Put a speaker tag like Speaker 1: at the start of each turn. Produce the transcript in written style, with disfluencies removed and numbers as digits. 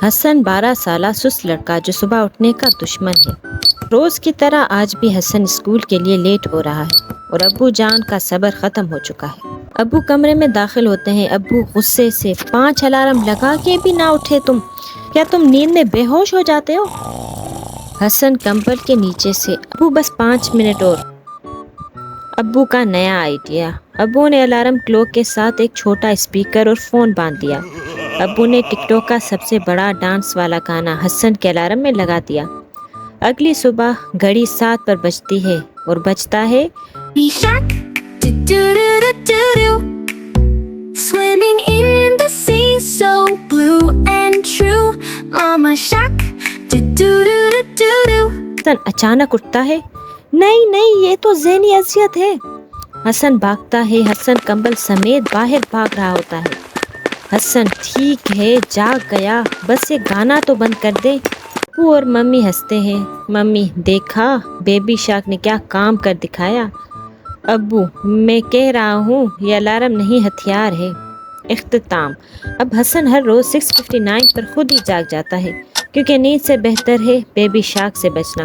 Speaker 1: حسن 12 سالہ سست لڑکا جو صبح اٹھنے کا دشمن ہے۔ روز کی طرح آج بھی حسن اسکول کے لیے لیٹ ہو رہا ہے اور ابو جان کا صبر ختم ہو چکا ہے۔ ابو کمرے میں داخل ہوتے ہیں۔ ابو غصے سے 5 الارم لگا کے بھی نہ اٹھے تم، کیا تم نیند میں بے ہوش ہو جاتے ہو؟ حسن کمبل کے نیچے سے ابو بس 5 منٹ اور۔ ابو کا نیا آئیڈیا۔ ابو نے الارم کلوک کے ساتھ ایک چھوٹا اسپیکر اور فون باندھ دیا۔ ابو نے ٹک ٹاک کا سب سے بڑا ڈانس والا گانا حسن کے الارم میں لگا دیا۔ اگلی صبح گھڑی 7 پر بجتی ہے اور بجتا ہے
Speaker 2: Swimming in the sea so blue and true. Mama shark, do-do-do-do-do-do.
Speaker 1: حسن اچانک اٹھتا ہے، نہیں یہ تو ذہنی اذیت ہے۔ حسن بھاگتا ہے۔ حسن کمبل سمیت باہر بھاگ رہا ہوتا ہے۔ حسن ٹھیک ہے جاگ گیا، بس یہ گانا تو بند کر دے۔ ابو اور ممی ہنستے ہیں۔ ممی دیکھا بیبی شارک نے کیا کام کر دکھایا؟ ابو میں کہہ رہا ہوں یہ الارم نہیں ہتھیار ہے۔ اختتام۔ اب حسن ہر روز 6:59 پر خود ہی جاگ جاتا ہے کیونکہ نیند سے بہتر ہے بیبی شارک سے بچنا۔